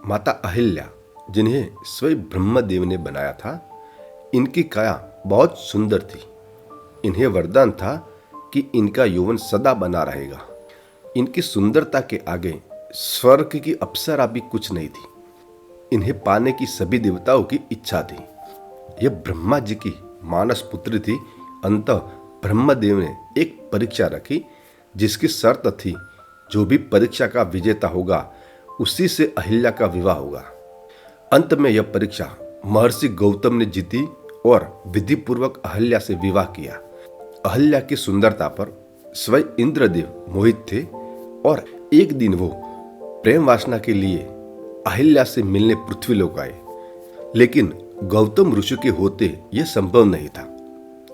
माता अहिल्या, जिन्हें स्वयं ब्रह्मदेव ने बनाया था, इनकी काया बहुत सुंदर थी। इन्हें वरदान था कि इनका यौवन सदा बना रहेगा। इनकी सुंदरता के आगे स्वर्ग की अप्सरा भी कुछ नहीं थी। इन्हें पाने की सभी देवताओं की इच्छा थी। यह ब्रह्मा जी की मानस पुत्री थी। अंततः ब्रह्मदेव ने एक परीक्षा रखी, जिसकी शर्त थी जो भी परीक्षा का विजेता होगा उसी से अहिल्या का विवाह होगा। अंत में यह परीक्षा महर्षि गौतम ने जीती और विधिपूर्वक अहिल्या से विवाह किया। अहिल्या की सुंदरता पर स्वयं इंद्रदेव मोहित थे और एक दिन वो प्रेम वासना के लिए अहिल्या से मिलने पृथ्वीलोक आए, लेकिन गौतम ऋषि के होते यह संभव नहीं था।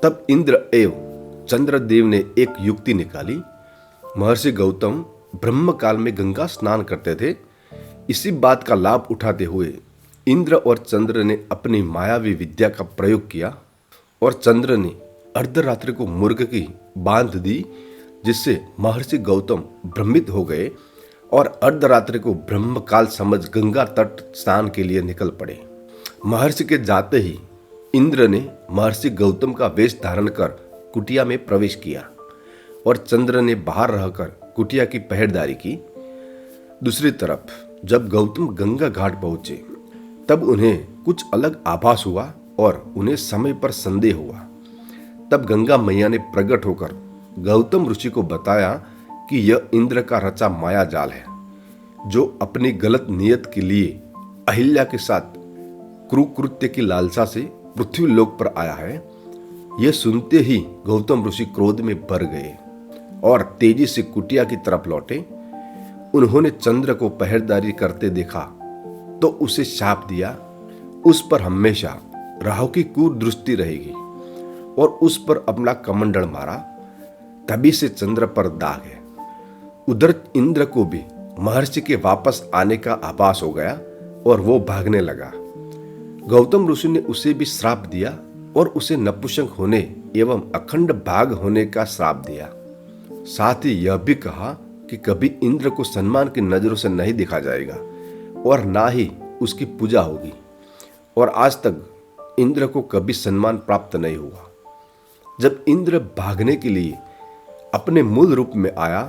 तब इंद्र एवं चंद्रदेव ने एक युक्ति निकाली। महर्षि गौतम ब्रह्म काल में गंगा स्नान करते थे। इसी बात का लाभ उठाते हुए इंद्र और चंद्र ने अपनी मायावी विद्या का प्रयोग किया और चंद्र ने अर्धरात्रि को मुर्ग की बांध दी, जिससे महर्षि गौतम भ्रमित हो गए और अर्धरात्रि को ब्रह्म काल समझ गंगा तट स्नान के लिए निकल पड़े। महर्षि के जाते ही इंद्र ने महर्षि गौतम का वेश धारण कर कुटिया में प्रवेश किया और चंद्र ने बाहर रहकर कुटिया की पहरेदारी की। दूसरी तरफ जब गौतम गंगा घाट पहुंचे तब उन्हें कुछ अलग आभास हुआ और उन्हें समय पर संदेह हुआ। तब गंगा मैया ने प्रकट होकर गौतम ऋषि को बताया कि यह इंद्र का रचा माया जाल है, जो अपनी गलत नियत के लिए अहिल्या के साथ क्रूकृत्य की लालसा से पृथ्वी लोक पर आया है। यह सुनते ही गौतम ऋषि क्रोध में भर गए और तेजी से कुटिया की तरफ लौटे। उन्होंने चंद्र को पहरेदारी करते देखा तो उसे शाप दिया, उस पर हमेशा राहु की क्रूर दृष्टि रहेगी, और उस पर अपना कमंडल मारा। तभी से चंद्र पर दाग है। उधर इंद्र को भी महर्षि के वापस आने का आभास हो गया और वो भागने लगा। गौतम ऋषि ने उसे भी श्राप दिया और उसे नपुंसक होने एवं अखंड भाग होने का श्राप दिया। साथ ही यह भी कहा कि कभी इंद्र को सम्मान की नजरों से नहीं देखा जाएगा और ना ही उसकी पूजा होगी, और आज तक इंद्र को कभी सम्मान प्राप्त नहीं हुआ। जब इंद्र भागने के लिए अपने मूल रूप में आया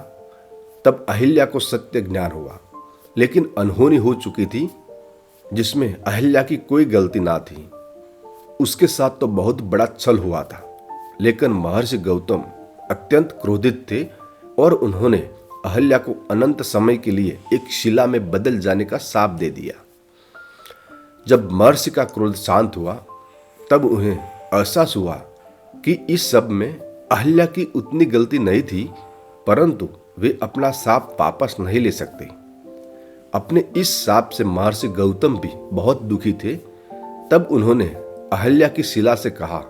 तब अहिल्या को सत्य ज्ञान हुआ, लेकिन अनहोनी हो चुकी थी, जिसमें अहिल्या की कोई गलती ना थी। उसके साथ तो बहुत बड़ा छल हुआ था, लेकिन महर्षि गौतम अत्यंत क्रोधित थे और उन्होंने अहिल्या को अनंत समय के लिए एक शिला में बदल जाने का शाप दे दिया। जब महर्षि का क्रोध शांत हुआ तब उन्हें एहसास हुआ कि इस सब में अहिल्या की उतनी गलती नहीं थी, परंतु वे अपना शाप वापस नहीं ले सकते। अपने इस शाप से महर्षि गौतम भी बहुत दुखी थे। तब उन्होंने अहिल्या की शिला से कहा,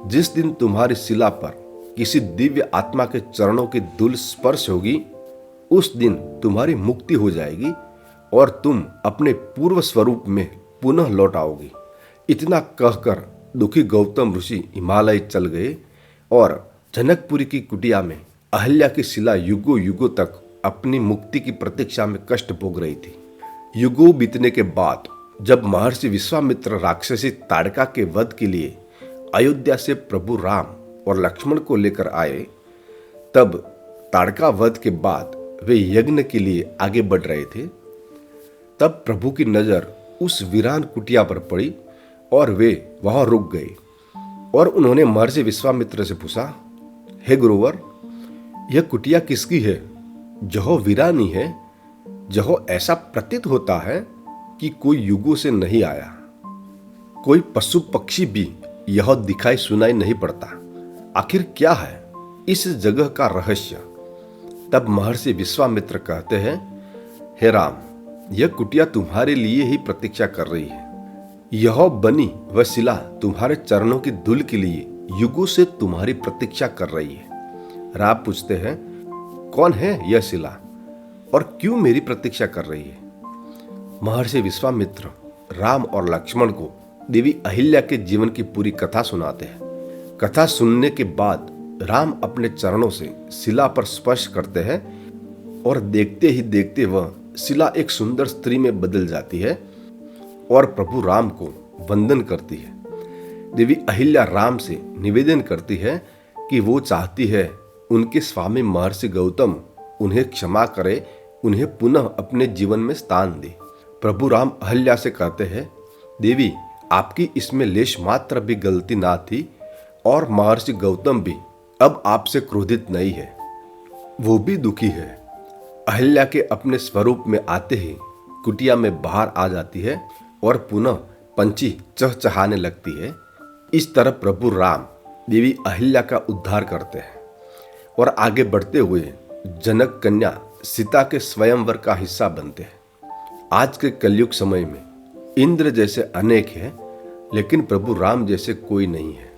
जिस दिन तुम्हारी शिला पर किसी दिव्य आत्मा के चरणों की धूल स्पर्श होगी, उस दिन तुम्हारी मुक्ति हो जाएगी और तुम अपने पूर्व स्वरूप में पुनः लौट आओगी। इतना कहकर दुखी गौतम ऋषि हिमालय चल गए और जनकपुरी की कुटिया में अहिल्या की शिला युगों युगों तक अपनी मुक्ति की प्रतीक्षा में कष्ट भोग रही थी। युगों बीतने के बाद जब महर्षि विश्वामित्र राक्षसी ताड़का के वध के लिए अयोध्या से प्रभु राम और लक्ष्मण को लेकर आए, तब ताड़का वध के बाद वे यज्ञ के लिए आगे बढ़ रहे थे। तब प्रभु की नजर उस वीरान कुटिया पर पड़ी और वे वहां रुक गए और उन्होंने महर्षि विश्वामित्र से पूछा, हे गुरुवर, यह कुटिया किसकी है? जहो वीरानी है, जहो ऐसा प्रतीत होता है कि कोई युगों से नहीं आया। कोई पशु पक्षी भी यह दिखाई सुनाई नहीं पड़ता। आखिर क्या है इस जगह का रहस्य? तब महर्षि विश्वामित्र कहते हैं, हे राम, यह कुटिया तुम्हारे लिए ही प्रतीक्षा कर रही है। यह बनी वह शिला तुम्हारे चरणों की धूल के लिए युगों से तुम्हारी प्रतीक्षा कर रही है। राम पूछते हैं, कौन है यह शिला और क्यों मेरी प्रतीक्षा कर रही है? महर्षि विश्वामित्र राम और लक्ष्मण को देवी अहिल्या के जीवन की पूरी कथा सुनाते हैं। कथा सुनने के बाद राम अपने चरणों से शिला पर स्पर्श करते हैं और देखते ही देखते वह शिला एक सुंदर स्त्री में बदल जाती है और प्रभु राम को वंदन करती है। देवी अहिल्या राम से निवेदन करती है कि वो चाहती है उनके स्वामी महर्षि गौतम उन्हें क्षमा करे, उन्हें पुनः अपने जीवन में स्थान दे। प्रभु राम अहिल्या से कहते हैं, देवी आपकी इसमें लेश मात्र भी गलती ना थी और महर्षि गौतम भी अब आपसे क्रोधित नहीं है, वो भी दुखी है। अहिल्या के अपने स्वरूप में आते ही कुटिया में बाहर आ जाती है और पुनः पंछी चहचहाने लगती है। इस तरह प्रभु राम देवी अहिल्या का उद्धार करते हैं और आगे बढ़ते हुए जनक कन्या सीता के स्वयंवर का हिस्सा बनते हैं। आज के कलयुग समय में इंद्र जैसे अनेक हैं, लेकिन प्रभु राम जैसे कोई नहीं है।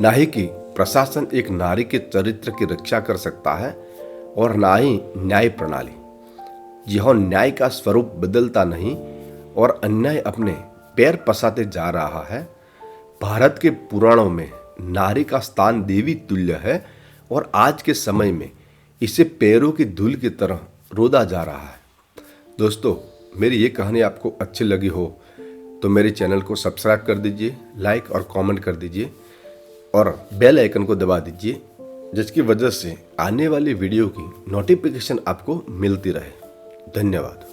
ना ही कि प्रशासन एक नारी के चरित्र की रक्षा कर सकता है और ना ही न्याय प्रणाली। यह न्याय का स्वरूप बदलता नहीं और अन्याय अपने पैर पसाते जा रहा है। भारत के पुराणों में नारी का स्थान देवी तुल्य है और आज के समय में इसे पैरों की धूल की तरह रोदा जा रहा है। दोस्तों, मेरी ये कहानी आपको अच्छी लगी हो तो मेरे चैनल को सब्सक्राइब कर दीजिए, लाइक और कमेंट कर दीजिए और बेल आइकन को दबा दीजिए, जिसकी वजह से आने वाली वीडियो की नोटिफिकेशन आपको मिलती रहे। धन्यवाद।